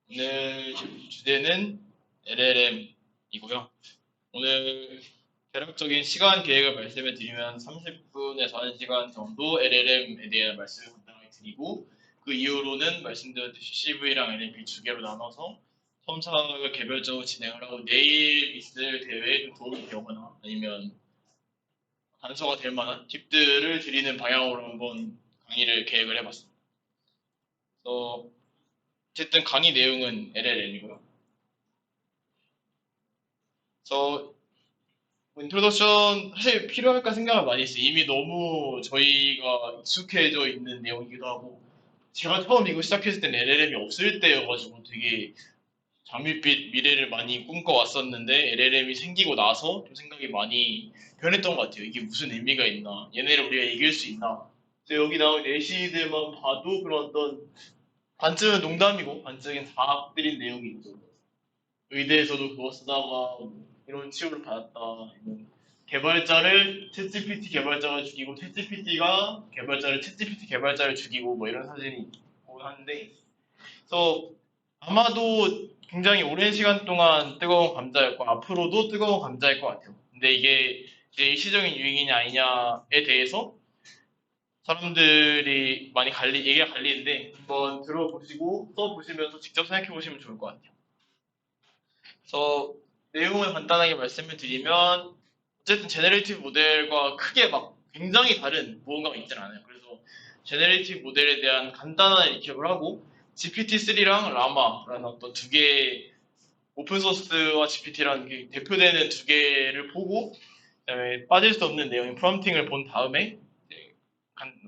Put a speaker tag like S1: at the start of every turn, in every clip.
S1: 오늘 주제는 LLM이고요. 오늘 대략적인 시간 계획을 말씀을 드리면 30분에서 1시간 정도 LLM에 대한 말씀을 간단하게 드리고 그 이후로는 말씀드렸듯이 CV랑 NLP 두 개로 나눠서 첨삭을 개별적으로 진행을 하고 내일 있을 대회에 좀 도움이 되거나 아니면 단서가 될 만한 팁들을 드리는 방향으로 한번 강의를 계획을 해봤습니다. 그래서 어쨌든 강의 내용은 LLM이고요. 그래서 인트로덕션 사실 필요할까 생각을 많이 했어요. 이미 너무 저희가 익숙해져 있는 내용이기도 하고 제가 처음 이거 시작했을 때는 LLM이 없을 때여가지고 되게 장밋빛 미래를 많이 꿈꿔왔었는데 LLM이 생기고 나서 좀 생각이 많이 변했던 것 같아요. 이게 무슨 의미가 있나? 얘네를 우리가 이길 수 있나? 그래서 여기 나온 예시들만 봐도 그런 어떤 반쯤은 농담이고 반쯤은 과학들인 내용이 있죠. 의대에서도 그거 쓰다가 뭐 이런 치료를 받았다. 이런 개발자를 챗GPT 개발자가 죽이고 챗GPT가 개발자를 챗GPT 개발자를 죽이고 뭐 이런 사진이 있고 하는데 그래서 아마도 굉장히 오랜 시간 동안 뜨거운 감자였고 앞으로도 뜨거운 감자일 것 같아요. 근데 이게 이제 일시적인 유행이냐 아니냐에 대해서 사람들이 많이 얘기가 갈리는데 한번 들어보시고 써보시면서 직접 생각해 보시면 좋을 것 같아요. 그래서 내용을 간단하게 말씀을 드리면 어쨌든 제너레이티브 모델과 크게 막 굉장히 다른 무언가가 있진 않아요. 그래서 제너레이티브 모델에 대한 간단한 리캡을 하고 GPT-3랑 라마라는 어떤 두 개의 오픈소스와 GPT라는 대표되는 두 개를 보고 그다음에 빠질 수 없는 내용인 프롬프팅을 본 다음에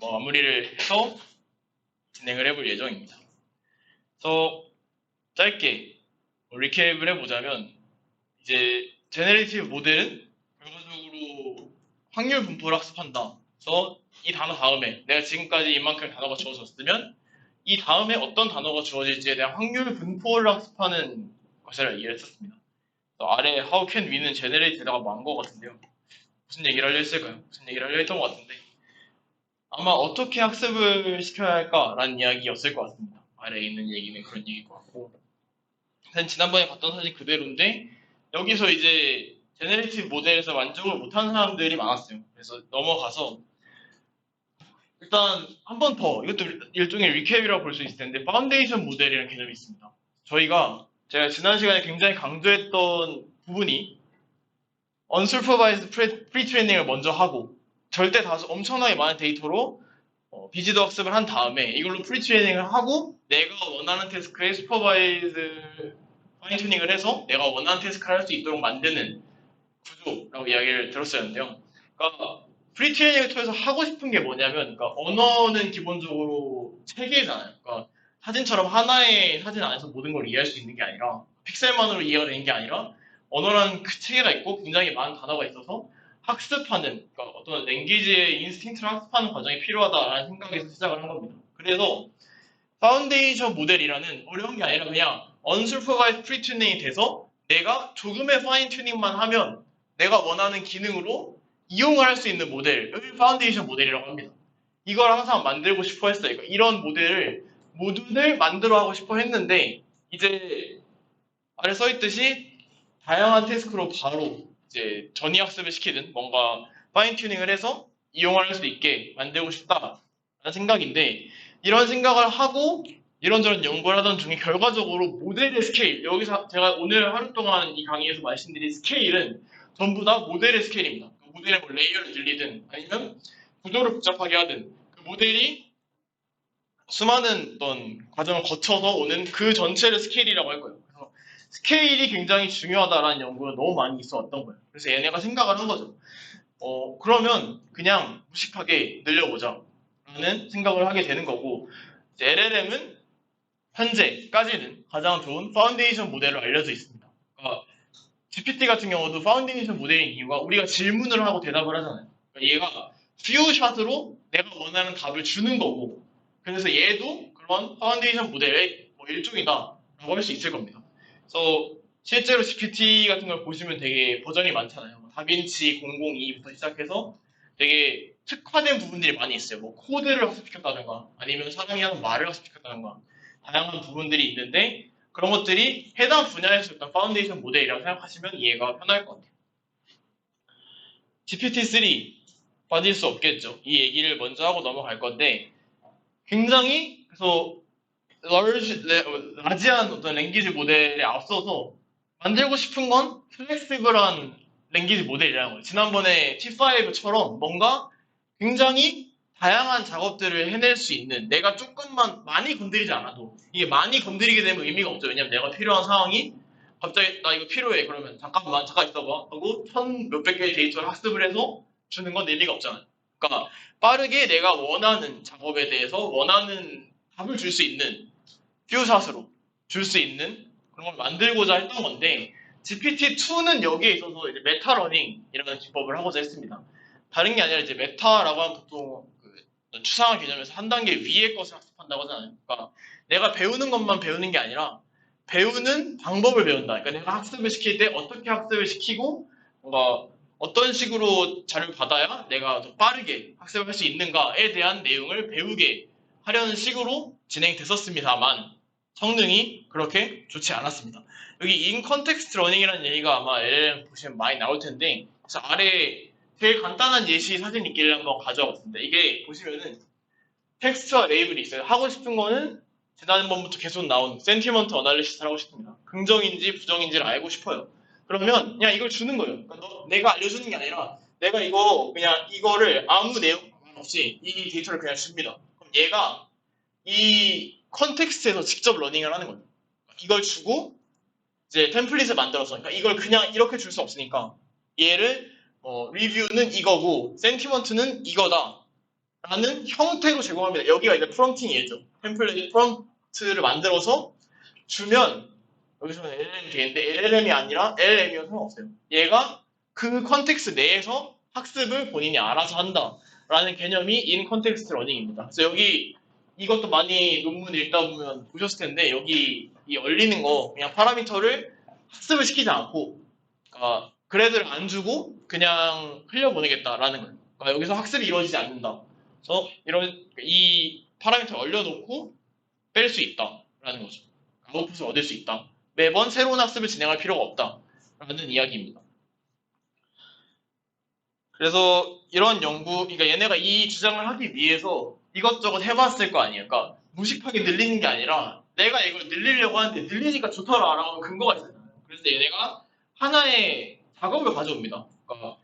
S1: 마무리를 해서 진행을 해볼 예정입니다. 그래서 짧게 리캡을 해보자면 이제 제너레이티브 모델은 결과적으로 확률 분포를 학습한다. 그래서 이 단어 다음에 내가 지금까지 이만큼 단어가 주어졌으면 이 다음에 어떤 단어가 주어질지에 대한 확률 분포를 학습하는 것이라 이해했었습니다. 아래 how can we는 generate에다가 뭐한 것 같은데요. 무슨 얘기를 하려 했을까요? 무슨 얘기를 하려 했던 것 같은데 아마 어떻게 학습을 시켜야 할까라는 이야기였을 것 같습니다. 아래에 있는 얘기는 그런 얘기일 것 같고 사실 지난번에 봤던 사진 그대로인데 여기서 이제 제네레이티브 모델에서 만족을 못하는 사람들이 많았어요. 그래서 넘어가서 일단 한 번 더 이것도 일종의 리캡이라고 볼 수 있을 텐데 파운데이션 모델이라는 개념이 있습니다. 제가 지난 시간에 굉장히 강조했던 부분이 unsupervised pre-training을 먼저 하고 절대 다수 엄청나게 많은 데이터로 비지도 학습을 한 다음에 이걸로 프리트레이닝을 하고 내가 원하는 태스크에 슈퍼바이즈 파인 튜닝을 해서 내가 원하는 태스크를 할 수 있도록 만드는 구조라고 이야기를 들었었는데요. 그러니까 프리트레이닝을 통해서 하고 싶은 게 뭐냐면 그러니까 언어는 기본적으로 체계잖아요. 그러니까 사진처럼 하나의 사진 안에서 모든 걸 이해할 수 있는 게 아니라 픽셀만으로 이해가 되는 게 아니라 언어라는 그 체계가 있고 굉장히 많은 단어가 있어서 학습하는 그러니까 어떤 랭귀지의 인스팅트를 학습하는 과정이 필요하다라는 생각에서 시작을 한 겁니다. 그래서 파운데이션 모델이라는 어려운 게 아니라 그냥 언슈퍼바이즈 프리튜닝이 돼서 내가 조금의 파인 튜닝만 하면 내가 원하는 기능으로 이용을 할 수 있는 모델을 파운데이션 모델이라고 합니다. 이걸 항상 만들고 싶어 했어요. 그러니까 이런 모델을 모두들 만들어 하고 싶어 했는데 이제 아래 써 있듯이 다양한 태스크로 바로 이제 전이 학습을 시키든 뭔가 파인 튜닝을 해서 이용할 수 있게 만들고 싶다라는 생각인데 이런 생각을 하고 이런저런 연구를 하던 중에 결과적으로 모델의 스케일 여기서 제가 오늘 하루 동안 이 강의에서 말씀드린 스케일은 전부 다 모델의 스케일입니다. 그 모델의 뭐 레이어를 늘리든 아니면 구조를 복잡하게 하든 그 모델이 수많은 어떤 과정을 거쳐서 오는 그 전체를 스케일이라고 할 거예요. 그래서 스케일이 굉장히 중요하다라는 연구가 너무 많이 있어왔던 거예요. 그래서 얘네가 생각을 한 거죠. 그러면 그냥 무식하게 늘려보자. 라는 생각을 하게 되는 거고, LLM은 현재까지는 가장 좋은 파운데이션 모델로 알려져 있습니다. 그러니까 GPT 같은 경우도 파운데이션 모델인 이유가 우리가 질문을 하고 대답을 하잖아요. 그러니까 얘가 퓨샷으로 내가 원하는 답을 주는 거고, 그래서 얘도 그런 파운데이션 모델의 뭐 일종이다라고 할 수 있을 겁니다. 그래서 실제로 GPT 같은 걸 보시면 되게 버전이 많잖아요. 뭐 다빈치 002부터 시작해서 되게 특화된 부분들이 많이 있어요. 뭐 코드를 학습시켰다든가 아니면 사람이 하는 말을 학습시켰다든가 다양한 부분들이 있는데 그런 것들이 해당 분야에서 어떤 파운데이션 모델이라고 생각하시면 이해가 편할 것 같아요. GPT-3 빠질 수 없겠죠. 이 얘기를 먼저 하고 넘어갈 건데 굉장히 그래서 라지한 어떤 랭귀지 모델에 앞서서 만들고 싶은 건 플렉시블한 랭귀지 모델이라는 거예요. 지난번에 T5처럼 뭔가 굉장히 다양한 작업들을 해낼 수 있는 내가 조금만 많이 건드리지 않아도 이게 많이 건드리게 되면 의미가 없죠. 왜냐면 내가 필요한 상황이 갑자기 나 이거 필요해 그러면 잠깐 있어봐 하고 천 몇백 개의 데이터를 학습을 해서 주는 건 의미가 없잖아요. 그러니까 빠르게 내가 원하는 작업에 대해서 원하는 답을 줄 수 있는 퓨샷으로 줄 수 있는 그런 걸 만들고자 했던 건데 GPT-2는 여기에 있어서 이제 메타러닝이라는 기법을 하고자 했습니다. 다른 게 아니라 이제 메타라고 하면 보통 그 추상화 개념에서 한 단계 위의 것을 학습한다고 하잖아요. 그러니까 내가 배우는 것만 배우는 게 아니라 배우는 방법을 배운다. 그러니까 내가 학습을 시킬 때 어떻게 학습을 시키고 뭔가 어떤 식으로 자료를 받아야 내가 더 빠르게 학습을 할 수 있는가에 대한 내용을 배우게 하려는 식으로 진행됐었습니다만 성능이 그렇게 좋지 않았습니다. 여기 in context learning이라는 얘기가 아마 LLM 보시면 많이 나올 텐데 그래서 아래 제일 간단한 예시 사진 있기를 한번 가져와봤습니다. 이게 보시면은 텍스트와 레이블이 있어요. 하고 싶은 거는 지난번부터 계속 나온 센티먼트 어널리시스를 하고 싶습니다. 긍정인지 부정인지를 알고 싶어요. 그러면 그냥 이걸 주는 거예요. 그러니까 내가 알려주는 게 아니라 내가 이거를 아무 내용 없이 이 데이터를 그냥 줍니다. 그럼 얘가 이 컨텍스트에서 직접 러닝을 하는 거예요. 이걸 주고 이제 템플릿을 만들어서 그러니까 이걸 그냥 이렇게 줄 수 없으니까 얘를 리뷰는 이거고 센티먼트는 이거다 라는 형태로 제공합니다. 여기가 이제 프롬프팅이겠죠. 템플릿 프롬프트를 만들어서 주면 여기서는 LLM이 되는데 LLM이 아니라 LLM이어도 상관없어요. 얘가 그 컨텍스트 내에서 학습을 본인이 알아서 한다라는 개념이 인 컨텍스트 러닝입니다. 그래서 여기 이것도 많이 논문 읽다 보면 보셨을 텐데 여기 이 열리는 거 그냥 파라미터를 학습을 시키지 않고 그러니까 그래드를 안 주고 그냥 흘려보내겠다라는 거예요. 그러니까 여기서 학습이 이루어지지 않는다. 그래서 이 파라미터를 얼려놓고 뺄 수 있다라는 거죠. 아웃풋을 얻을 수 있다. 매번 새로운 학습을 진행할 필요가 없다라는 이야기입니다. 그래서 이런 그러니까 얘네가 이 주장을 하기 위해서 이것저것 해봤을 거 아니에요. 그러니까 무식하게 늘리는 게 아니라 내가 이걸 늘리려고 하는데 늘리니까 좋더라라고 근거가 있잖아요. 그래서 얘네가 하나의 작업을 가져옵니다. 그러니까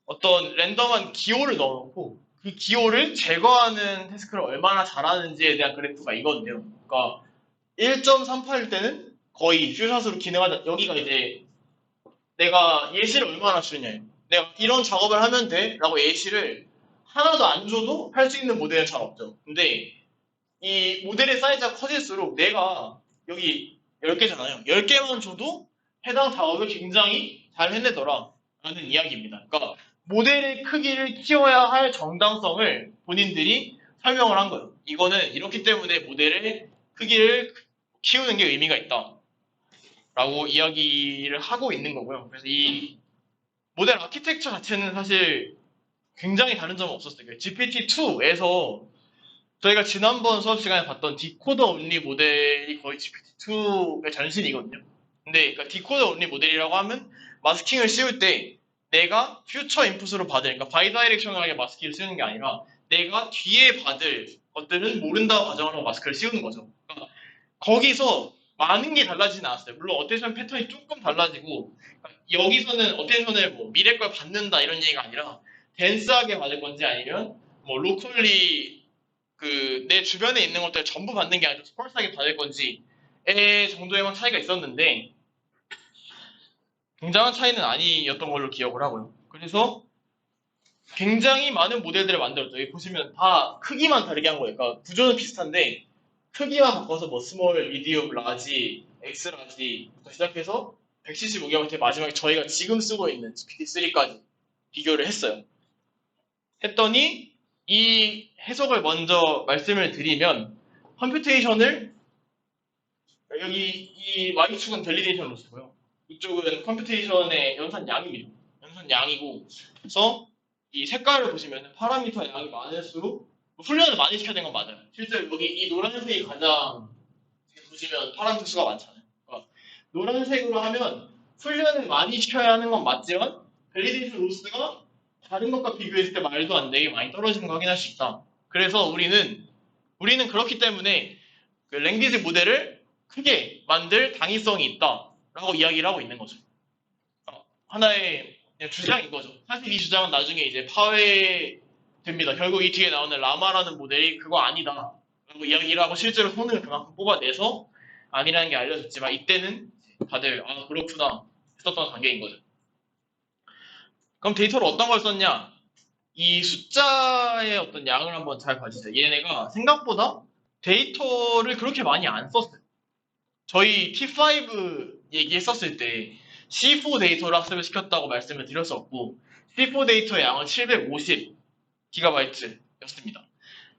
S1: 어떤 랜덤한 기호를 넣어놓고 그 기호를 제거하는 태스크를 얼마나 잘하는지에 대한 그래프가 이건데요. 그러니까 1.38일 때는 거의 퓨샷으로 기능하다. 여기가 이제 내가 예시를 얼마나 주느냐예요. 내가 이런 작업을 하면 돼 라고 예시를 하나도 안 줘도 할 수 있는 모델은 잘 없죠. 근데 이 모델의 사이즈가 커질수록 내가 여기 10개잖아요. 10개만 줘도 해당 작업을 굉장히 잘 해내더라 라는 이야기입니다. 그러니까 모델의 크기를 키워야 할 정당성을 본인들이 설명을 한 거예요. 이거는 이렇기 때문에 모델의 크기를 키우는 게 의미가 있다 라고 이야기를 하고 있는 거고요. 그래서 이 모델 아키텍처 자체는 사실 굉장히 다른 점은 없었어요. GPT-2에서 저희가 지난번 수업 시간에 봤던 디코더 온리 모델이 거의 GPT-2의 전신이거든요. 근데 그러니까 디코더 온리 모델이라고 하면 마스킹을 씌울 때 내가 퓨처 인풋으로 받을, 그러니까 바이다이렉셔널하게 마스킹을 씌우는 게 아니라 내가 뒤에 받을 것들은 모른다고 가정을 하고 마스크를 씌우는 거죠. 그러니까 거기서 많은 게 달라지진 않았어요. 물론 어테이션 패턴이 조금 달라지고 여기서는 어테이션을 뭐 미래 걸 받는다 이런 얘기가 아니라 덴스하게 받을 건지 아니면 뭐 로컬리 내 주변에 있는 것들 전부 받는 게 아니라 스펄스하게 받을 건지의 정도에만 차이가 있었는데 굉장한 차이는 아니었던 걸로 기억을 하고요. 그래서 굉장히 많은 모델들을 만들었죠. 여기 보시면 다 크기만 다르게 한 거예요. 그러니까 구조는 비슷한데 크기만 바꿔서 뭐 스몰, 미디움, 라지, 엑스라지부터 시작해서 175개부터 마지막에 저희가 지금 쓰고 있는 GPT-3까지 비교를 했어요. 했더니 이 해석을 먼저 말씀을 드리면 컴퓨테이션을 여기 이 Y축은 밸리데이션 로스고요. 이쪽은 컴퓨테이션의 연산량입니다. 연산량이고 그래서 이 색깔을 보시면 파라미터 양이 많을수록 훈련을 많이 시켜야 되는 건 맞아요. 실제로 여기 이 노란색이 가장 보시면 파라미터 수가 많잖아요. 노란색으로 하면 훈련을 많이 시켜야 하는 건 맞지만 밸리데이션 로스가 다른 것과 비교했을 때 말도 안 되게 많이 떨어지는 거 확인할 수 있다. 그래서 우리는 그렇기 때문에 그 랭귀지 모델을 크게 만들 당위성이 있다라고 이야기를 하고 있는 거죠. 하나의 그냥 주장인 거죠. 사실 이 주장은 나중에 이제 파회됩니다. 결국 이 뒤에 나오는 라마라는 모델이 그거 아니다 라고 이야기를 하고 실제로 성능을 그만큼 뽑아내서 아니라는 게 알려졌지만 이때는 다들 아 그렇구나 했었던 단계인 거죠. 그럼 데이터를 어떤 걸 썼냐? 이 숫자의 어떤 양을 한번 잘 봐주세요. 얘네가 생각보다 데이터를 그렇게 많이 안 썼어요. 저희 T5 얘기했었을 때 C4 데이터를 학습을 시켰다고 말씀을 드렸었고 C4 데이터의 양은 750GB였습니다.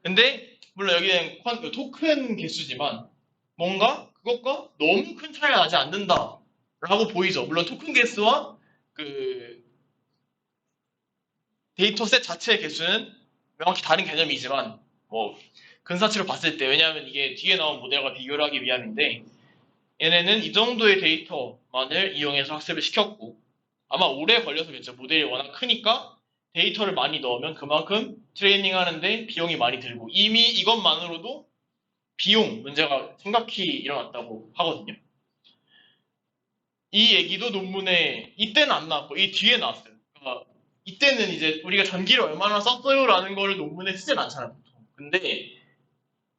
S1: 근데 물론 여기는 토큰 개수지만 뭔가 그것과 너무 큰 차이가 나지 않는다라고 보이죠. 물론 토큰 개수와 그 데이터셋 자체의 개수는 명확히 다른 개념이지만 뭐 근사치로 봤을 때 왜냐하면 이게 뒤에 나온 모델과 비교를 하기 위함인데 얘네는 이 정도의 데이터만을 이용해서 학습을 시켰고 아마 오래 걸려서겠죠. 모델이 워낙 크니까 데이터를 많이 넣으면 그만큼 트레이닝 하는데 비용이 많이 들고 이미 이것만으로도 비용 문제가 심각히 일어났다고 하거든요. 이 얘기도 논문에 이때는 안 나왔고 이 뒤에 나왔어요. 그러니까 이때는 이제 우리가 전기를 얼마나 썼어요라는 거를 논문에 쓰진 않잖아요. 보통. 근데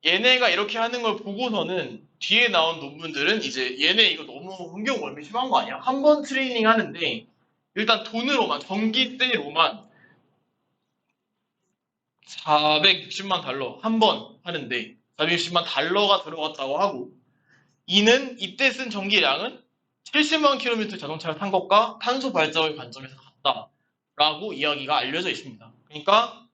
S1: 얘네가 이렇게 하는 걸 보고서는 뒤에 나온 논문들은 이제 얘네 이거 너무 흥겨울음이 심한 거 아니야? 한 번 트레이닝 하는데 일단 돈으로만 전기세로만 460만 달러 한 번 하는데 460만 달러가 들어갔다고 하고 이는 이때 쓴 전기량은 70만 킬로미터 자동차를 탄 것과 탄소 발자국의 관점에서 같다라고 이야기가 알려져 있습니다. 그러니까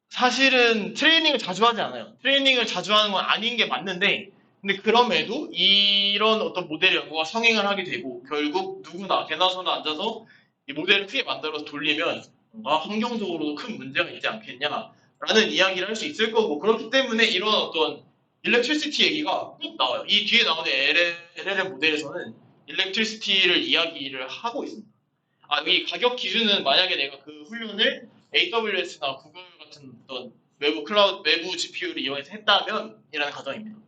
S1: 사실은 트레이닝을 자주 하지 않아요. 트레이닝을 자주 하는 건 아닌 게 맞는데 근데 그럼에도 이런 어떤 모델 연구가 성행을 하게 되고 결국 누구나 개나 소나 앉아서 이 모델을 크게 만들어서 돌리면 뭔가 환경적으로도 큰 문제가 있지 않겠냐라는 이야기를 할 수 있을 거고 그렇기 때문에 이런 어떤 일렉트리시티 얘기가 꼭 나와요. 이 뒤에 나오는 LLM 모델에서는 일렉트리시티를 이야기를 하고 있습니다. 아, 여기 가격 기준은 만약에 내가 그 훈련을 AWS나 구글 같은 어떤 외부 클라우드, 외부 GPU를 이용해서 했다면 이라는 가정입니다.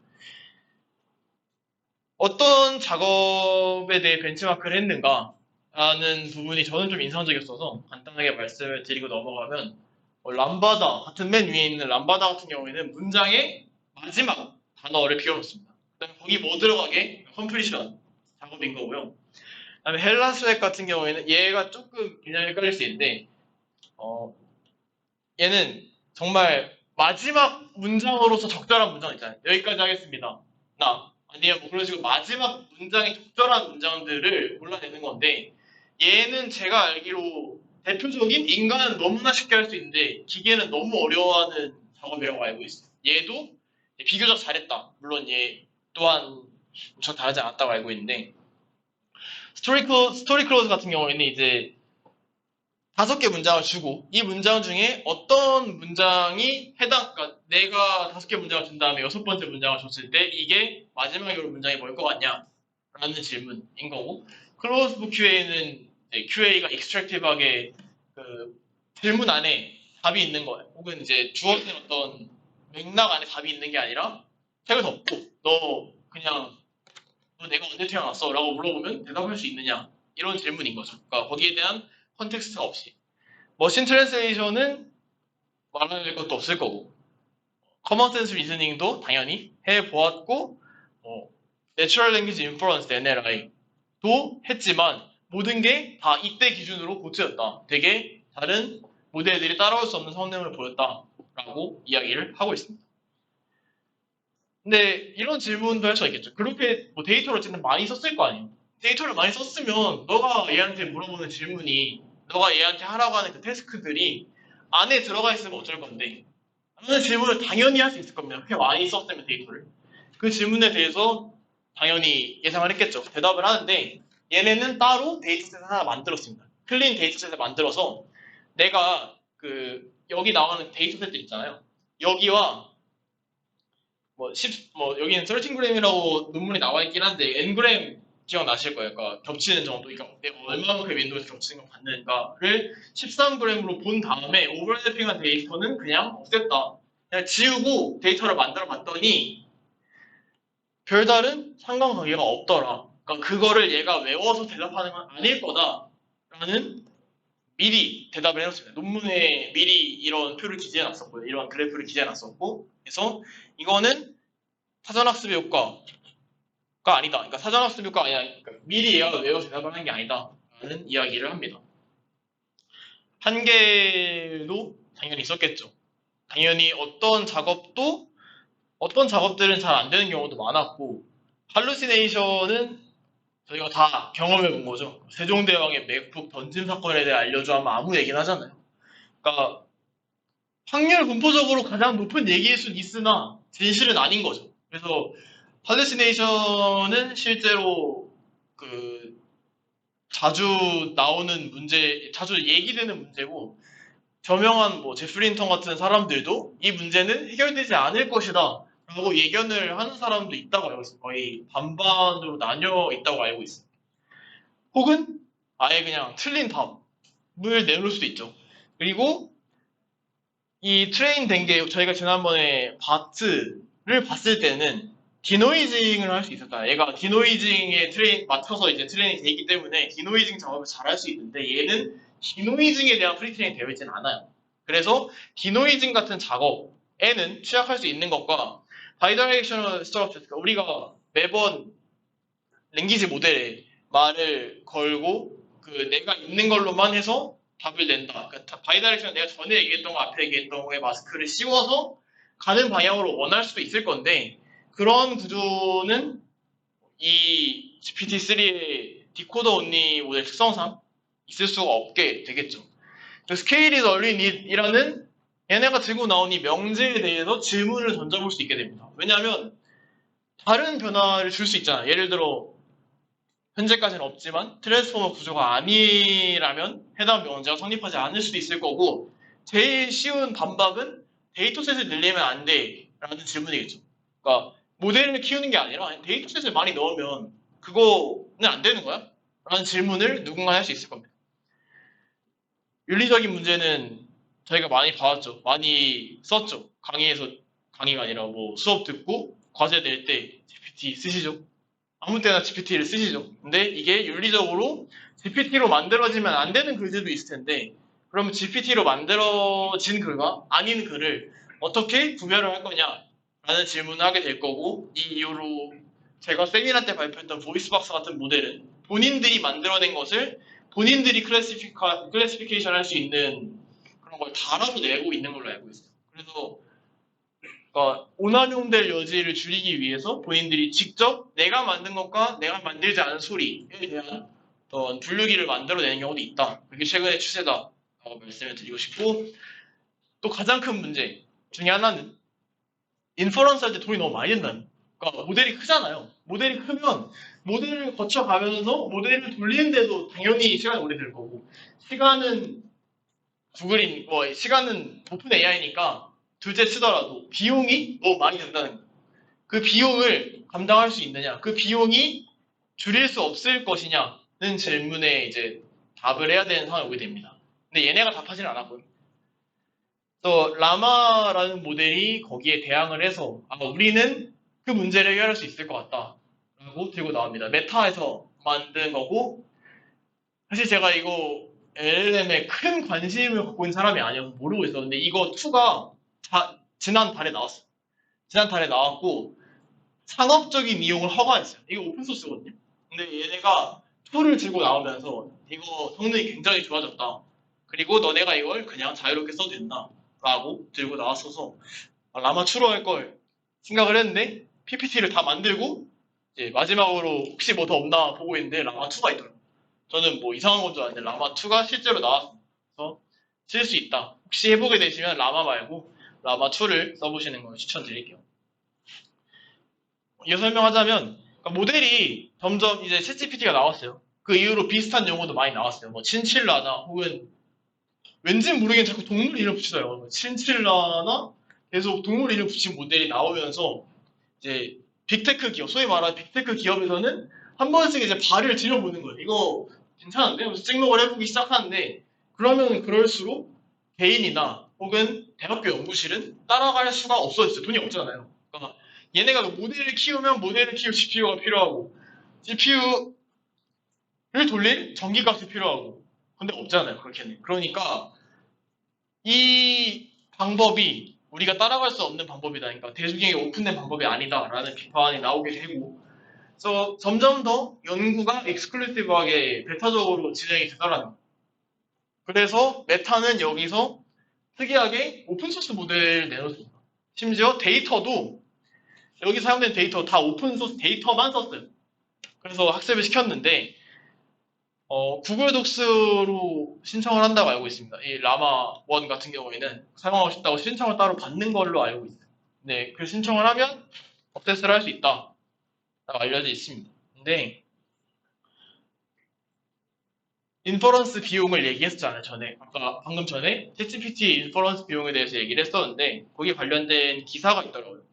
S1: 어떤 작업에 대해 벤치마크를 했는가 라는 부분이 저는 좀 인상적이었어서 간단하게 말씀을 드리고 넘어가면 람바다 같은 맨 위에 있는 람바다 같은 경우에는 문장의 마지막 단어를 비워놓습니다. 그다음에 거기 뭐 들어가게? 컴플리션 작업인 거고요. 그다음에 헬라스웹 같은 경우에는 얘가 조금 개념이 헷갈릴 수 있는데 얘는 정말 마지막 문장으로서 적절한 문장 있잖아요. 여기까지 하겠습니다. 아니면 뭐 그런 식으로 마지막 문장에 적절한 문장들을 골라내는 건데 얘는 제가 알기로 대표적인 인간은 너무나 쉽게 할 수 있는데 기계는 너무 어려워하는 작업이라고 알고 있어요. 얘도 비교적 잘했다. 물론 얘 또한 엄청 다르지 않았다고 알고 있는데 스토리 클로즈 같은 경우에는 이제 5개 문장을 주고 이 문장 중에 어떤 문장이 그러니까 내가 5개 문장을 준 다음에 6번째 문장을 줬을 때 이게 마지막으로 문장이 뭘 것 같냐? 라는 질문인 거고 클로즈 북 QA는 QA가 익스트랙티브하게 그 질문 안에 답이 있는 거예요. 혹은 이제 주어진 어떤 맥락 안에 답이 있는 게 아니라 책을 덮고 너 내가 언제 태어났어? 라고 물어보면 대답할 수 있느냐? 이런 질문인 거죠. 그러니까 거기에 대한 컨텍스트가 없이. 머신 트랜스레이션은 말할 것도 없을 거고 커먼 센스 리즈닝도 당연히 해보았고 내추럴 랭귀지 인퍼런스 NLI도 했지만 모든 게 다 이때 기준으로 고트였다. 되게 다른 모델들이 따라올 수 없는 성능을 보였다라고 이야기를 하고 있습니다. 근데 이런 질문도 할 수가 있겠죠. 그렇게 뭐 데이터를 어쨌든 많이 썼을 거 아니에요. 데이터를 많이 썼으면 너가 얘한테 물어보는 질문이 너가 얘한테 하라고 하는 그 태스크들이 안에 들어가 있으면 어쩔 건데 라는 질문을 당연히 할 수 있을 겁니다. 그렇게 많이 썼다면 데이터를. 그 질문에 대해서 당연히 예상을 했겠죠. 대답을 하는데 얘네는 따로 데이터셋을 하나 만들었습니다. 클린 데이터셋을 만들어서 내가 여기 나오는 데이터셋들 있잖아요. 여기와 여기는 13g이라고 논문이 나와 있긴 한데 ng 기억나실 거예요. 그러니까 겹치는 정도, 그러니까 내가 얼마만큼 윈도우에서 겹치는 걸 받는가를 13g으로 본 다음에 오버래핑한 데이터는 그냥 없앴다. 그냥 지우고 데이터를 만들어 봤더니 별다른 상관관계가 없더라. 그러니까 그거를 얘가 외워서 대답하는 건 아닐 거다라는 미리 대답을 해놓습니다. 논문에 미리 이런 표를 기재해놨었고요. 이런 그래프를 기재해놨었고, 그래서 이거는 사전학습의 효과가 아니다. 그러니까 사전학습 효과가 아니라 그러니까 미리 얘가 외워서 대답을 하는 게 아니다라는 이야기를 합니다. 한계도 당연히 있었겠죠. 당연히 어떤 작업들은 잘 안 되는 경우도 많았고, 할루시네이션은 저희가 다 경험해 본 거죠. 세종대왕의 맥북 던짐 사건에 대해 알려줘 하면 아무 얘기는 하잖아요. 그러니까 확률 분포적으로 가장 높은 얘기일 수는 있으나 진실은 아닌 거죠. 그래서 할루시네이션은 실제로 그 자주 나오는 문제, 자주 얘기되는 문제고, 저명한 제프리 힌턴 같은 사람들도 이 문제는 해결되지 않을 것이다 라고 예견을 하는 사람도 있다고 알고 있어요. 거의 반반으로 나뉘어 있다고 알고 있어요. 혹은 아예 그냥 틀린 답을 내놓을 수도 있죠. 그리고 이 트레인 된 게 저희가 지난번에 바트를 봤을 때는 디노이징을 할 수 있었다. 얘가 디노이징에 맞춰서 이제 트레이닝이 되기 때문에 디노이징 작업을 잘 할 수 있는데 얘는 디노이징에 대한 프리트레이닝이 되어 있지는 않아요. 그래서 디노이징 같은 작업에는 취약할 수 있는 것과 바이다이렉셔널 스트럭처, 그러니까 우리가 매번 랭귀지 모델에 말을 걸고 내가 있는 걸로만 해서 답을 낸다. 그러니까 바이다이렉션 내가 전에 얘기했던 거 앞에 얘기했던 거에 마스크를 씌워서 가는 방향으로 원할 수도 있을 건데 그런 구조는 이 GPT-3의 디코더 온리 모델 특성상 있을 수가 없게 되겠죠. 스케일이 널린 이라는 얘네가 들고 나온 이 명제에 대해서 질문을 던져볼 수 있게 됩니다. 왜냐하면 다른 변화를 줄 수 있잖아요. 예를 들어 현재까지는 없지만 트랜스포머 구조가 아니라면 해당 명제가 성립하지 않을 수도 있을 거고 제일 쉬운 반박은 데이터셋을 늘리면 안 돼 라는 질문이겠죠. 그러니까 모델을 키우는 게 아니라 데이터셋을 많이 넣으면 그거는 안 되는 거야? 라는 질문을 누군가 할 수 있을 겁니다. 윤리적인 문제는 저희가 많이 봐왔죠. 많이 썼죠. 강의가 아니라 수업 듣고 과제 낼 때 GPT 쓰시죠. 아무 때나 GPT를 쓰시죠. 근데 이게 윤리적으로 GPT로 만들어지면 안 되는 글들도 있을 텐데 그러면 GPT로 만들어진 글과 아닌 글을 어떻게 구별을 할 거냐라는 질문을 하게 될 거고 이 이후로 제가 세미나 때 발표했던 보이스박스 같은 모델은 본인들이 만들어낸 것을 본인들이 클래시피케이션 할 수 있는 그런 걸 달아서 내고 있는 걸로 알고 있어요. 그래서 오남용될 여지를 줄이기 위해서 본인들이 직접 내가 만든 것과 내가 만들지 않은 소리에 대한 어떤 분류기를 만들어내는 경우도 있다. 그게 최근의 추세다라고 말씀을 드리고 싶고 또 가장 큰 문제 중에 하나는 인퍼런스 할 때 돈이 너무 많이 든다는. 그러니까 모델이 크잖아요. 모델이 크면 모델을 거쳐가면서 모델을 돌리는데도 당연히 시간이 오래 들 거고 시간은 시간은 오픈 AI니까 둘째 치더라도 비용이 너무 많이 든다는 거예요. 그 비용을 감당할 수 있느냐, 그 비용이 줄일 수 없을 것이냐는 질문에 이제 답을 해야 되는 상황이 오게 됩니다. 근데 얘네가 답하지는 않았고요. 또 라마라는 모델이 거기에 대항을 해서 우리는 그 문제를 해결할 수 있을 것 같다라고 들고 나옵니다. 메타에서 만든 거고 사실 제가 이거 LLM에 큰 관심을 갖고 있는 사람이 아니어서 모르고 있었는데 이거 2가 지난 달에 나왔어요. 지난 달에 나왔고 상업적인 이용을 허가했어요. 이거 오픈소스거든요. 근데 얘네가 2를 들고 나오면서 이거 성능이 굉장히 좋아졌다. 그리고 너네가 이걸 그냥 자유롭게 써도 된다. 라고 들고 나왔어서 라마 2로 할 걸 생각을 했는데 PPT를 다 만들고 이제 마지막으로 혹시 뭐 더 없나 보고 있는데 라마 2가 있더라고요. 저는 이상한 건 줄 알았는데 라마 2가 실제로 나와서 쓸 수 있다. 혹시 해보게 되시면 라마 말고 라마 2를 써보시는 걸 추천드릴게요. 이어 설명하자면 모델이 점점 이제 챗GPT가 나왔어요. 그 이후로 비슷한 용어도 많이 나왔어요. 친칠라나 혹은 왠지 모르겠는 자꾸 동물 이름 붙이더라고요. 친칠라나 계속 동물 이름 붙인 모델이 나오면서 이제 빅테크 기업, 소위 말하는 빅테크 기업에서는 한 번씩 이제 발을 들여보는 거예요. 이거 괜찮은데? 그래서 찍먹을 해보기 시작하는데 그러면 그럴수록 개인이나 혹은 대학교 연구실은 따라갈 수가 없어졌어요. 돈이 없잖아요. 그러니까 얘네가 모델을 키우면 모델을 키울 GPU가 필요하고 GPU를 돌릴 전기값이 필요하고 근데 없잖아요. 그렇게는. 그러니까 이 방법이 우리가 따라갈 수 없는 방법이다. 그러니까 대중에게 오픈된 방법이 아니다라는 비판이 나오게 되고 그래서 점점 더 연구가 익스클루시브하게 베타적으로 진행이 되더라는 거예요. 그래서 메타는 여기서 특이하게 오픈소스 모델을 내놓습니다. 심지어 데이터도 여기 사용된 데이터 다 오픈소스 데이터만 썼어요. 그래서 학습을 시켰는데 구글 독스로 신청을 한다고 알고 있습니다. 이 라마 1 같은 경우에는 사용하고 싶다고 신청을 따로 받는 걸로 알고 있어요. 네, 그 신청을 하면 액세스를 할 수 있다. 라고 알려져 있습니다. 근데 인퍼런스 비용을 얘기했잖아요. 전에 아까 방금 전에 챗GPT 인퍼런스 비용에 대해서 얘기를 했었는데 거기에 관련된 기사가 있더라고요.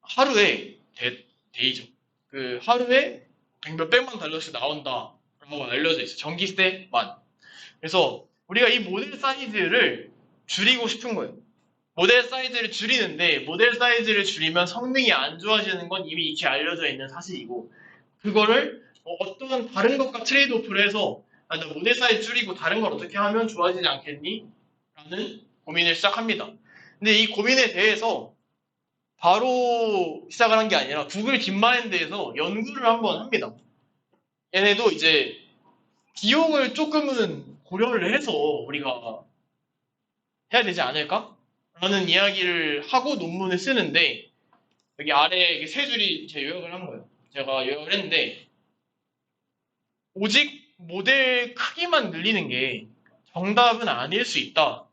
S1: 하루에 데이죠. 그 하루에 몇백만 달러씩 나온다라고 알려져 있어요. 전기세만. 그래서 우리가 이 모델 사이즈를 줄이고 싶은 거예요. 모델 사이즈를 줄이는데 모델 사이즈를 줄이면 성능이 안 좋아지는 건 이미 익히 알려져 있는 사실이고 그거를 어떤 다른 것과 트레이드 오프를 해서 나 모델 사이즈 줄이고 다른 걸 어떻게 하면 좋아지지 않겠니? 라는 고민을 시작합니다. 근데 이 고민에 대해서 바로 시작을 한 게 아니라 구글 딥마인드에서 연구를 한번 합니다. 얘네도 이제 비용을 조금은 고려를 해서 우리가 해야 되지 않을까? 라는 이야기를 하고 논문을 쓰는데 여기 아래 세 줄이 제가 요약을 한 거예요. 제가 요약을 했는데 오직 모델 크기만 늘리는 게 정답은 아닐 수 있다.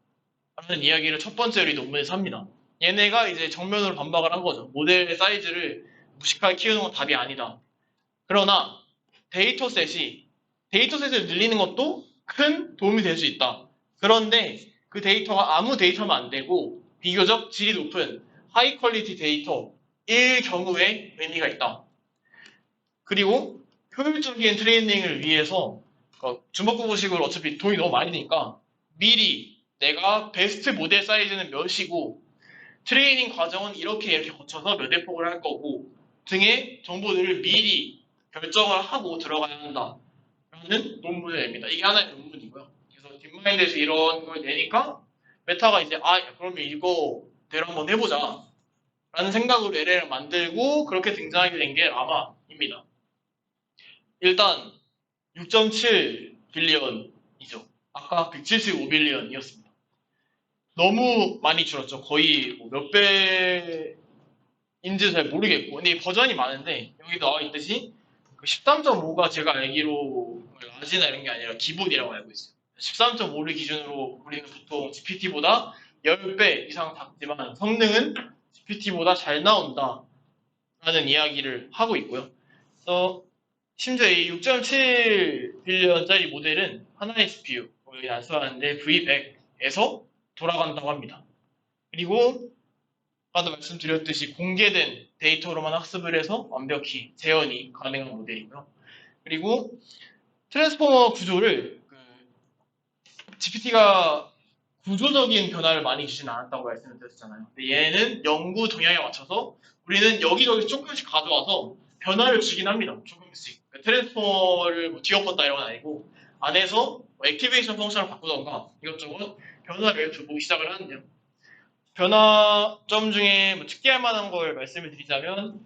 S1: 라는 이야기를 첫 번째로 이 논문에서 합니다. 얘네가 이제 정면으로 반박을 한 거죠. 모델 사이즈를 무식하게 키우는 건 답이 아니다. 그러나 데이터셋을 늘리는 것도 큰 도움이 될 수 있다. 그런데 그 데이터가 아무 데이터면 안 되고 비교적 질이 높은 하이 퀄리티 데이터일 경우에 의미가 있다. 그리고 효율적인 트레이닝을 위해서 주먹구구식으로 어차피 돈이 너무 많이 드니까 미리 내가 베스트 모델 사이즈는 몇이고 트레이닝 과정은 이렇게 거쳐서 몇 회폭을 할 거고 등의 정보들을 미리 결정을 하고 들어가야 한다라는 논문을 냅니다. 이게 하나의 논문이고요. 그래서 딥마인드에서 이런 걸 내니까 메타가 이제 그러면 이거대로 한번 해보자 라는 생각으로 LLM을 만들고 그렇게 등장하게 된 게 라마입니다. 일단 6.7 빌리언이죠. 아까 175빌리언이었습니다. 너무 많이 줄었죠. 거의 몇 배인지 잘 모르겠고 근데 버전이 많은데 여기 나와 있듯이 13.5가 제가 알기로 라지나 이런 게 아니라 기본이라고 알고 있어요. 13.5를 기준으로 우리는 보통 GPT보다 10배 이상 작지만 성능은 GPT보다 잘 나온다 라는 이야기를 하고 있고요. 그래서 심지어 이 6.7 빌리언짜리 모델은 하나의 CPU, 여기 안써놨는데 V100에서 돌아간다고 합니다. 그리고 아까도 말씀드렸듯이 공개된 데이터로만 학습을 해서 완벽히 재현이 가능한 모델이고요. 그리고 트랜스포머 구조를 GPT가 구조적인 변화를 많이 주진 않았다고 말씀을 드렸잖아요. 근데 얘는 연구 동향에 맞춰서 우리는 여기저기 조금씩 가져와서 변화를 주긴 합니다. 조금씩. 트랜스포머를 뒤엎었다 이런 건 아니고 안에서 액티베이션 펑션을 바꾸던가 이것저것 변화를 주고 시작을 하는데요. 변화점 중에 특이할 만한 걸 말씀을 드리자면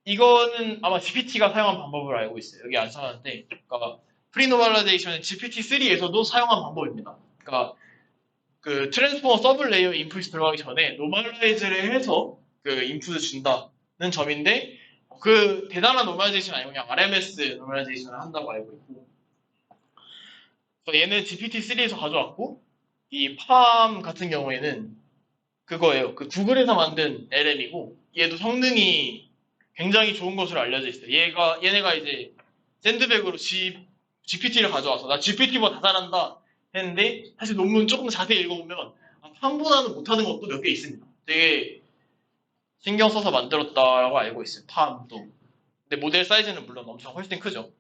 S1: 이거는 아마 GPT가 사용한 방법을 알고 있어요. 여기 안 써놨는데 그러니까 프리노멀라이제이션은 GPT-3에서도 사용한 방법입니다. 그러니까 그 트랜스포머 서브 레이어 인풋이 들어가기 전에 노멀라이즈를 해서 그 인풋을 준다는 점인데 그 대단한 노멀라이제이션 아니고 그냥 RMS 노멀라이제이션을 한다고 알고 있고 그래서 얘는 GPT-3에서 가져왔고 이 팜 같은 경우에는 그거예요. 그 구글에서 만든 LM이고 얘도 성능이 굉장히 좋은 것으로 알려져 있어요. 얘네가 이제 샌드백으로 GPT를 가져와서 나 GPT보다 다 잘한다 했는데 사실 논문 조금 자세히 읽어보면 팜보다는 못하는 것도 몇 개 있습니다. 되게 신경 써서 만들었다라고 알고 있어요. 팜도. 근데 모델 사이즈는 물론 엄청 훨씬 크죠.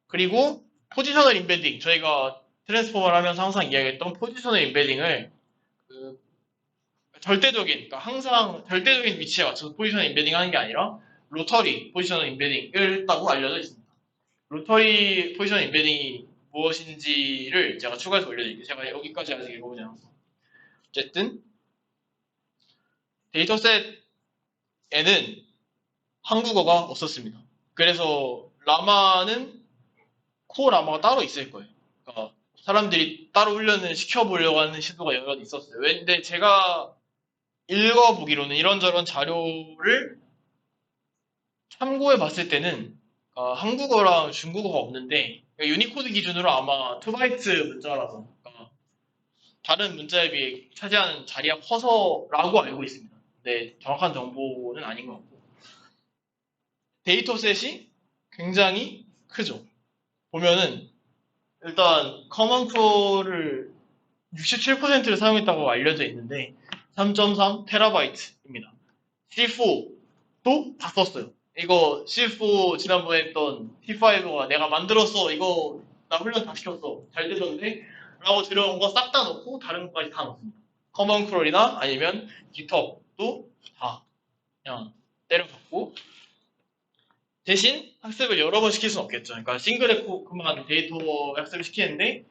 S1: 그리고 포지셔널 임베딩, 저희가 트랜스포머를 하면서 항상 이야기했던 포지셔널 임베딩을 그 절대적인, 그러니까 항상 절대적인 위치에 맞춰서 포지셔널 임베딩 하는 게 아니라 로터리 포지셔널 임베딩을 했다고 알려져 있습니다. 로터리 포지셔널 임베딩이 무엇인지를 제가 추가해서 올려드릴게요. 제가 여기까지 아직 읽어보지 않았어. 어쨌든 데이터셋에는 한국어가 없었습니다. 그래서 라마는 코어 라마가 따로 있을 거예요. 그러니까 사람들이 따로 훈련을 시켜보려고 하는 시도가 여러 번 있었어요. 근데 제가 읽어보기로는 이런저런 자료를 참고해 봤을 때는 한국어랑 중국어가 없는데 유니코드 기준으로 아마 2바이트 문자라서 다른 문자에 비해 차지하는 자리가 커서라고 알고 있습니다. 근데 정확한 정보는 아닌 것 같고 데이터셋이 굉장히 크죠. 보면은 일단 커먼 프로를 67%를 사용했다고 알려져 있는데 3.3 테라바이트입니다. C4도 다 썼어요. 이거 C4 지난번에 했던 T5가 내가 만들었어. 이거 나 훈련 다 시켰어. 잘 되던데? 라고 들어온 거 싹 다 넣고 다른 것까지 다 넣습니다. 커먼 크롤이나 아니면 GitHub도 다 그냥 때려박고 대신 학습을 여러 번 시킬 수는 없겠죠. 그러니까 싱글에코만 데이터 학습을 시키는데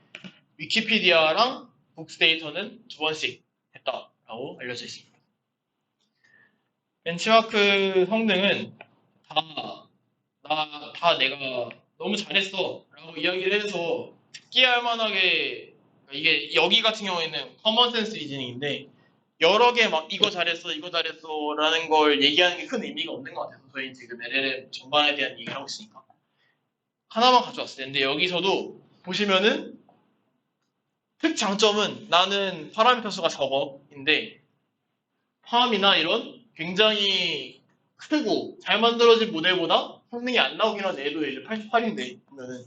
S1: 위키피디아랑 북스 데이터는 2번씩 했다라고 알려져 있습니다. 벤치마크 성능은 다 내가 너무 잘했어 라고 이야기를 해서 특기할 만하게 이게 여기 같은 경우에는 커먼센스 리즈닝인데 여러 개 막 이거 잘했어 라는 걸 얘기하는 게 큰 의미가 없는 것 같아서 저희 지금 LLM 전반에 대한 얘기를 하고 있으니까 하나만 가져왔어요. 근데 여기서도 보시면은 특장점은 나는 파라미터 수가 적어인데 팜이나 이런 굉장히 크고 잘 만들어진 모델보다 성능이 안 나오긴 하죠. 얘도 이제 88인데 보면은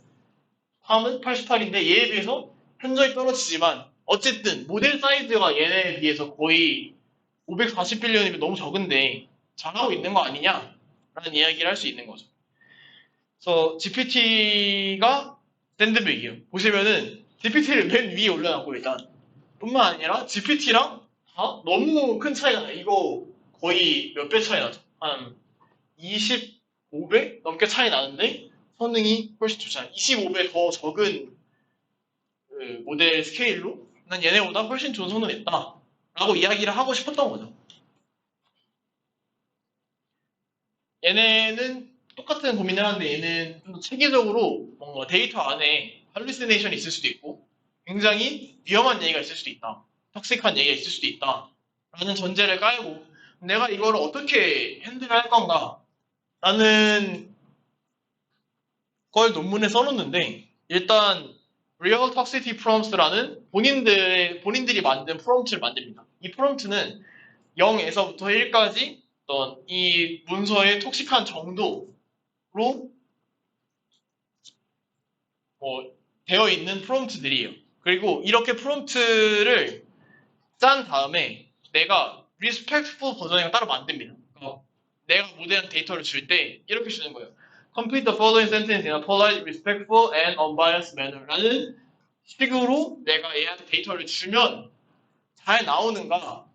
S1: 팜은 88인데 얘에 비해서 현저히 떨어지지만 어쨌든 모델 사이즈가 얘네에 비해서 거의 540빌리언이면 너무 적은데 잘하고 있는 거 아니냐? 라는 이야기를 할 수 있는 거죠. 그래서 GPT가 샌드백이에요. 보시면은 GPT를 맨 위에 올려놨고 일단 뿐만 아니라 GPT랑 다 너무 큰 차이가 나요. 이거 거의 몇 배 차이 나죠? 한 25배 넘게 차이 나는데 성능이 훨씬 좋잖아요. 25배 더 적은 그 모델 스케일로 난 얘네보다 훨씬 좋은 성능이 있다 라고 이야기를 하고 싶었던 거죠. 얘네는 똑같은 고민을 하는데 얘는 좀 더 체계적으로 뭔가 데이터 안에 할루시네이션이 있을 수도 있고 굉장히 위험한 얘기가 있을 수도 있다. 톡식한 얘기가 있을 수도 있다. 라는 전제를 깔고 내가 이거를 어떻게 핸들할 건가 라는 걸 논문에 써놓는데 일단 Real Toxicity Prompts라는 본인들이 만든 프롬프트를 만듭니다. 이 프롬프트는 0에서부터 1까지 어떤 이 문서의 톡식한 정도로 되어 있는 프롬프트들이에요. 그리고 이렇게 프롬프트를 짠 다음에 내가 respectful 버전을 따로 만듭니다. 내가 모델한테 데이터를 줄 때 이렇게 주는 거예요. Complete the following sentence in a polite, respectful, and unbiased manner 라는 식으로 내가 얘한테 데이터를 주면 잘 나오는가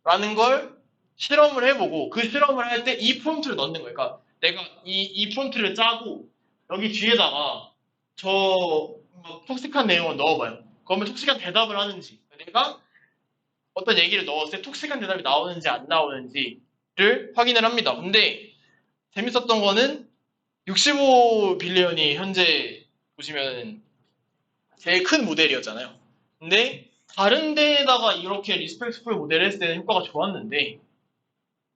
S1: 라는 걸 실험을 해보고 그 실험을 할 때 이 프롬프트를 넣는 거예요. 그러니까 내가 이 프롬프트를 짜고 여기 뒤에다가 저 톡식한 내용을 넣어봐요. 그러면 톡식한 대답을 하는지 내가 어떤 얘기를 넣었을 때 톡식한 대답이 나오는지 안 나오는지를 확인을 합니다. 근데 재밌었던 거는 65빌리언이 현재 보시면 제일 큰 모델이었잖아요. 근데 다른 데에다가 이렇게 리스펙트풀 모델을 했을 때는 효과가 좋았는데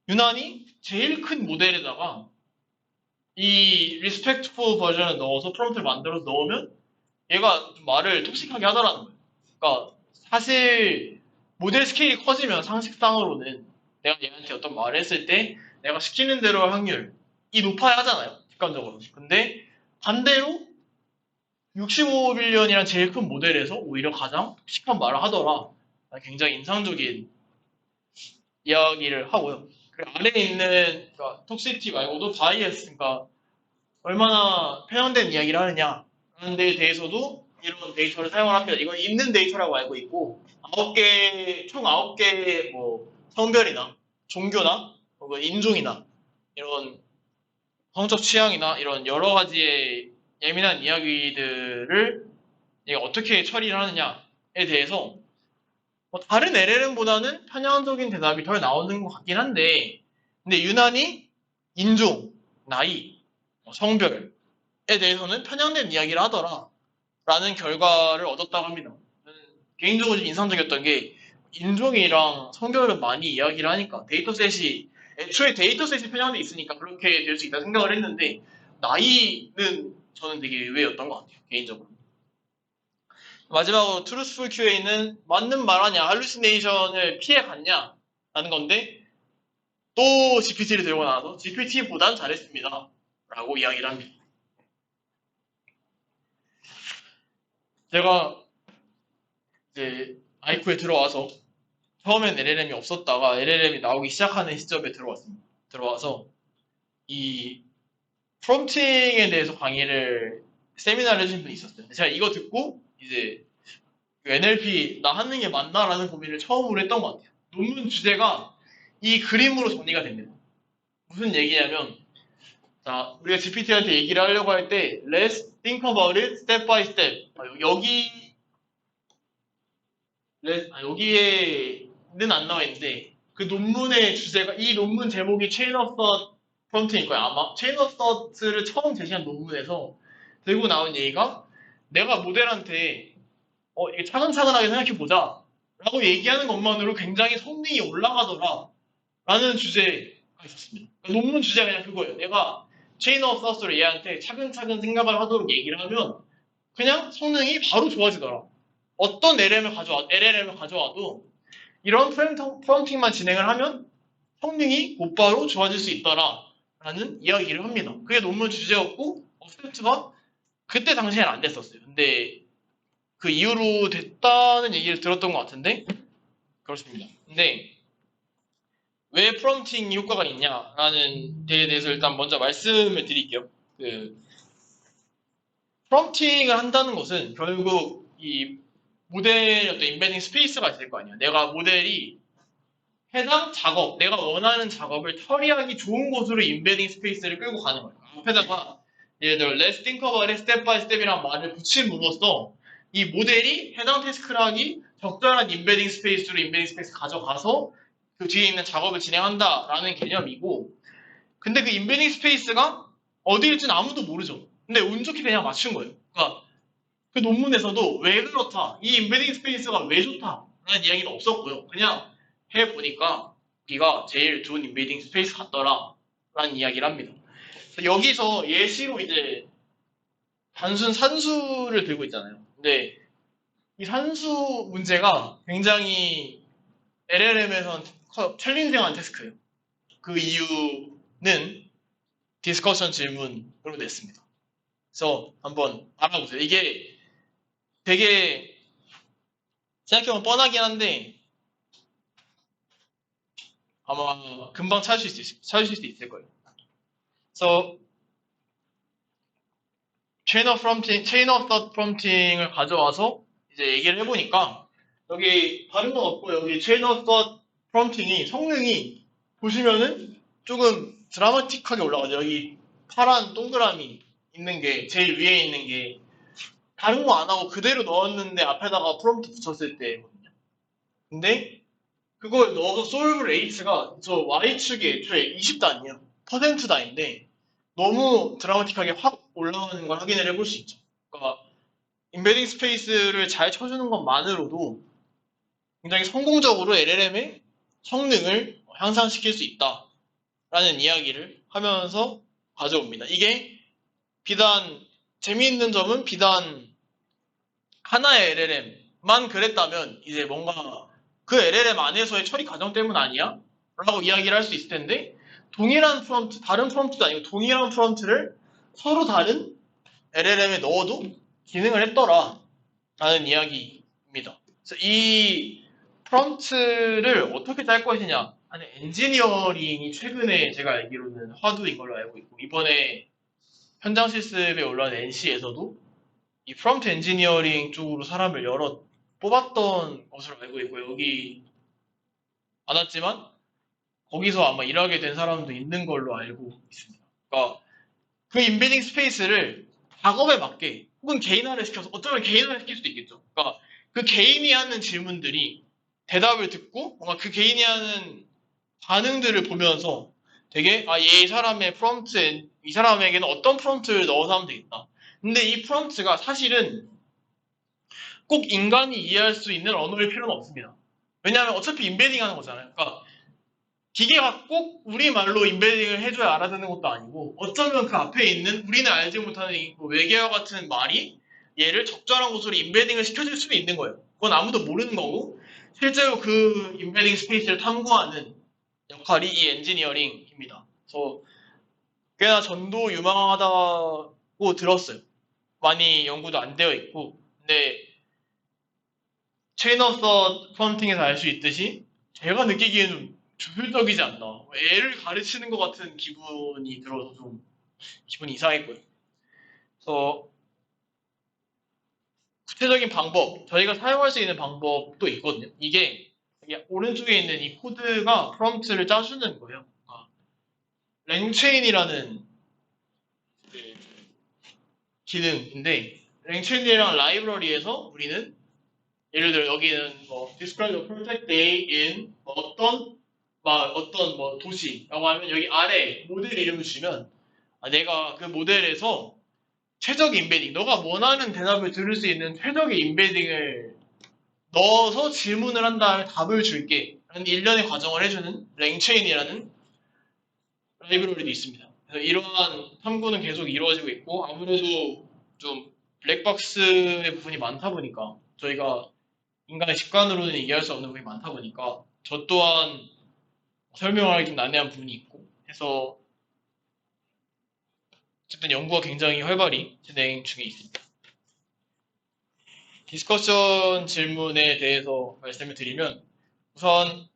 S1: 유난히 제일 큰 모델에다가 이 리스펙트풀 버전을 넣어서 프롬프트를 만들어서 넣으면 얘가 좀 말을 톡식하게 하더라는 거예요. 그러니까 사실 모델 스케일이 커지면 상식상으로는 내가 얘한테 어떤 말을 했을 때 내가 시키는 대로 할 확률이 높아야 하잖아요. 직관적으로. 근데 반대로 65빌리언이란 제일 큰 모델에서 오히려 가장 톡식한 말을 하더라. 굉장히 인상적인 이야기를 하고요. 그 아래에 있는 그러니까 톡시티 말고도 바이어스, 그러니까 얼마나 편향된 이야기를 하느냐라는 데에 대해서도 이런 데이터를 사용을 합니다. 이건 있는 데이터라고 알고 있고 총 9개 뭐 성별이나 종교나 혹은 인종이나 이런 성적 취향이나 이런 여러 가지의 예민한 이야기들을 얘가 어떻게 처리를 하느냐에 대해서 다른 LLM보다는 편향적인 대답이 덜 나오는 것 같긴 한데 근데 유난히 인종, 나이, 성별에 대해서는 편향된 이야기를 하더라 라는 결과를 얻었다고 합니다. 저는 개인적으로 좀 인상적이었던 게 인종이랑 성별을 많이 이야기를 하니까 데이터셋이 애초에 데이터셋이 편향돼 있으니까 그렇게 될 수 있다 생각을 했는데 나이는 저는 되게 의외였던 것 같아요. 개인적으로. 마지막으로 트루스풀 QA는 맞는 말 하냐, 할루시네이션을 피해 갔냐 라는 건데 또 GPT를 들고 나와서 GPT보단 잘했습니다 라고 이야기를 합니다. 제가 이제 아이쿠에 들어와서 처음엔 LLM이 없었다가 LLM이 나오기 시작하는 시점에 들어왔습니다. 들어와서 이 프롬프팅에 대해서 강의를 세미나를 해주신 분이 있었어요. 제가 이거 듣고 이제 NLP 나 하는 게 맞나라는 고민을 처음으로 했던 것 같아요. 논문 주제가 이 그림으로 정리가 됩니다. 무슨 얘기냐면 자 우리가 GPT한테 얘기를 하려고 할 때 Let's think about it step by step. 여기에는 안 나와 있는데 그 논문의 주제가 이 논문 제목이 Chain of Thought 프롬프트일 거예요. 아마 Chain of Thought를 처음 제시한 논문에서 들고 나온 얘기가 내가 모델한테 이게 차근차근하게 생각해 보자 라고 얘기하는 것만으로 굉장히 성능이 올라가더라 라는 주제가 있었습니다. 그러니까 논문 주제가 그냥 그거예요. 내가 Chain of Thought를 얘한테 차근차근 생각을 하도록 얘기를 하면 그냥 성능이 바로 좋아지더라. 어떤 LLM을 가져와도 이런 프롬프팅만 진행을 하면 성능이 곧바로 좋아질 수 있더라 라는 이야기를 합니다. 그게 논문 주제였고 어셉트가 그때 당시에는 안 됐었어요. 근데 그 이후로 됐다는 얘기를 들었던 것 같은데 그렇습니다. 근데 왜 프롬프팅이 효과가 있냐라는 데에 대해서 일단 먼저 말씀을 드릴게요. 프롬프팅을 한다는 것은 결국 이 모델의 어떤 인베딩 스페이스가 있을 거 아니에요. 내가 모델이 해당 작업, 내가 원하는 작업을 처리하기 좋은 곳으로 인베딩 스페이스를 끌고 가는 거예요. 앞에다가 예를 들어 Let's think about it step by step이라는 말을 붙임으로써 이 모델이 해당 태스크를 하기 적절한 인베딩 스페이스로 인베딩 스페이스 가져가서 그 뒤에 있는 작업을 진행한다라는 개념이고 근데 그 인베딩 스페이스가 어디일지는 아무도 모르죠. 근데 운 좋게 그냥 맞춘 거예요. 그러니까 그 논문에서도 왜 그렇다, 이 인베딩 스페이스가 왜 좋다라는 이야기는 없었고요. 그냥 해보니까 여기가 제일 좋은 인베딩 스페이스 같더라 라는 이야기를 합니다. 여기서 예시로 이제 단순 산수를 들고 있잖아요. 근데 이 산수 문제가 굉장히 LLM에선 챌린징한 태스크예요. 그 이유는 디스커션 질문으로 냈습니다. 그래서 한번 알아보세요. 이게 되게 생각해보면 뻔하긴 한데 아마 금방 찾으실 수 있을 거예요. 그래서 Chain of Thought Prompting을 가져와서 이제 얘기를 해보니까 여기 다른 건 없고 여기 Chain of Thought Prompting이 성능이 보시면은 조금 드라마틱하게 올라가죠. 여기 파란 동그라미 있는 게 제일 위에 있는 게 다른 거 안 하고 그대로 넣었는데 앞에다가 프롬프트 붙였을 때거든요. 근데 그걸 넣어서 솔브 레이트가 저 Y축이 애초에 20단이에요. 퍼센트 단인데 너무 드라마틱하게 확 올라가는 걸 확인을 해볼 수 있죠. 그러니까 인베딩 스페이스를 잘 쳐주는 것만으로도 굉장히 성공적으로 LLM의 성능을 향상시킬 수 있다라는 이야기를 하면서 가져옵니다. 이게 비단 재미있는 점은 비단 하나의 LLM만 그랬다면 이제 뭔가 그 LLM 안에서의 처리 과정 때문 아니야? 라고 이야기를 할 수 있을 텐데 동일한 프롬프트, 다른 프롬프트도 아니고 동일한 프롬프트를 서로 다른 LLM에 넣어도 기능을 했더라 라는 이야기입니다. 그래서 이 프롬프트를 어떻게 짤 것이냐 아니, 엔지니어링이 최근에 제가 알기로는 화두인 걸로 알고 있고, 이번에 현장 실습에 올라온 NC에서도 이 프롬프트 엔지니어링 쪽으로 사람을 여러 뽑았던 것으로 알고 있고, 여기 안 왔지만, 거기서 아마 일하게 된 사람도 있는 걸로 알고 있습니다. 그러니까 그 인베딩 스페이스를 작업에 맞게 혹은 개인화를 시켜서 어쩌면 개인화를 시킬 수도 있겠죠. 그러니까 그 개인이 하는 질문들이 대답을 듣고 뭔가 그 개인이 하는 반응들을 보면서 되게 이 사람의 프롬프트 이 사람에게는 어떤 프롬프트를 넣어서 하면 되겠다. 근데 이 프롬프트가 사실은 꼭 인간이 이해할 수 있는 언어일 필요는 없습니다. 왜냐하면 어차피 인베딩 하는 거잖아요. 그러니까 기계가 꼭 우리말로 인베딩을 해줘야 알아듣는 것도 아니고 어쩌면 그 앞에 있는 우리는 알지 못하는 뭐 외계어 같은 말이 얘를 적절한 곳으로 인베딩을 시켜줄 수도 있는 거예요. 그건 아무도 모르는 거고 실제로 그 인베딩 스페이스를 탐구하는 역할이 이 엔지니어링입니다. 그래서 꽤나 전도 유망하다고 들었어요. 많이 연구도 안 되어 있고 근데 체인어서 프론팅에서 알 수 있듯이 제가 느끼기에는 조율적이지 않나. 애를 가르치는 것 같은 기분이 들어서 좀 기분이 이상했고요. 그래서 구체적인 방법, 저희가 사용할 수 있는 방법도 있거든요. 이게 여기 오른쪽에 있는 이 코드가 프롬프트를 짜주는 거예요. 랭체인이라는 그 기능인데 랭체인이랑 라이브러리에서 우리는 예를 들어 여기는 뭐 describe the perfect day in 뭐 어떤 뭐 도시라고 하면 여기 아래 모델 이름을 주면 내가 그 모델에서 최적 인베딩, 너가 원하는 대답을 들을 수 있는 최적의 인베딩을 넣어서 질문을 한 다음에 답을 줄게 라는 일련의 과정을 해주는 랭체인이라는 라이브러리도 있습니다. 그래서 이러한 탐구는 계속 이루어지고 있고 아무래도 좀 블랙박스의 부분이 많다 보니까 저희가 인간의 직관으로는 이해할 수 없는 부분이 많다 보니까 저 또한 설명하기 좀 난해한 부분이 있고 해서 어쨌든 연구가 굉장히 활발히 진행 중에 있습니다. 디스커션 질문에 대해서 말씀을 드리면 우선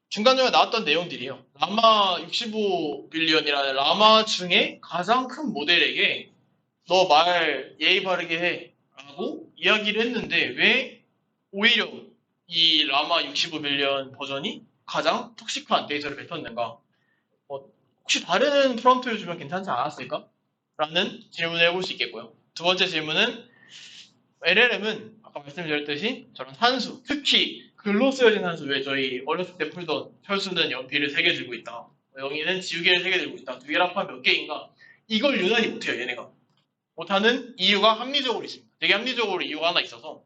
S1: 중간중간 나왔던 내용들이에요. 라마 65빌리언이라는 라마 중에 가장 큰 모델에게 너 말 예의 바르게 해 라고 이야기를 했는데 왜 오히려 이 라마 65빌리언 버전이 가장 톡식한 데이터를 뱉었는가? 혹시 다른 프롬프트를 주면 괜찮지 않았을까? 라는 질문을 해볼 수 있겠고요. 두 번째 질문은 LLM은 아까 말씀드렸듯이 저런 산수, 특히 글로 쓰여진 산수, 왜 저희 어렸을 때 풀던 철수는 연필을 3개 들고 있다. 영희는 지우개를 3개 들고 있다. 두 개를 합하면 몇 개인가? 이걸 유난히 못해요, 얘네가. 못하는 이유가 합리적으로 있습니다. 되게 합리적으로 이유가 하나 있어서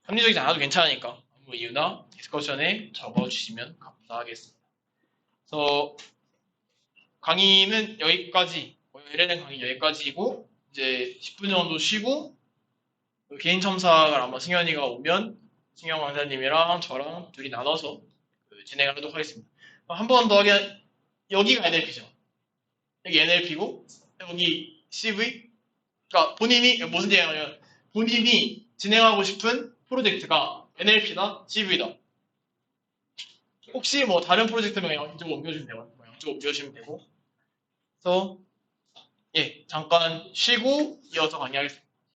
S1: 합리적이지 않아도 괜찮으니까 아무 이유나 디스커션에 적어주시면 감사하겠습니다. 그래서 강의는 여기까지, LLM 강의 여기까지이고 이제 10분 정도 쉬고 개인 첨삭을 아마 승현이가 오면 승현 강사님이랑 저랑 둘이 나눠서 진행을 하도록 하겠습니다. 한 번 더 하면 여기가 NLP죠. 여기 NLP고 여기 CV. 그러니까 본인이 무슨 얘기냐면 본인이 진행하고 싶은 프로젝트가 NLP다, CV다. 혹시 뭐 다른 프로젝트면 이쪽으로 옮겨주면 되고, 이쪽으로 옮겨주시면 되고. 그래서 잠깐 쉬고 이어서 강의하겠습니다.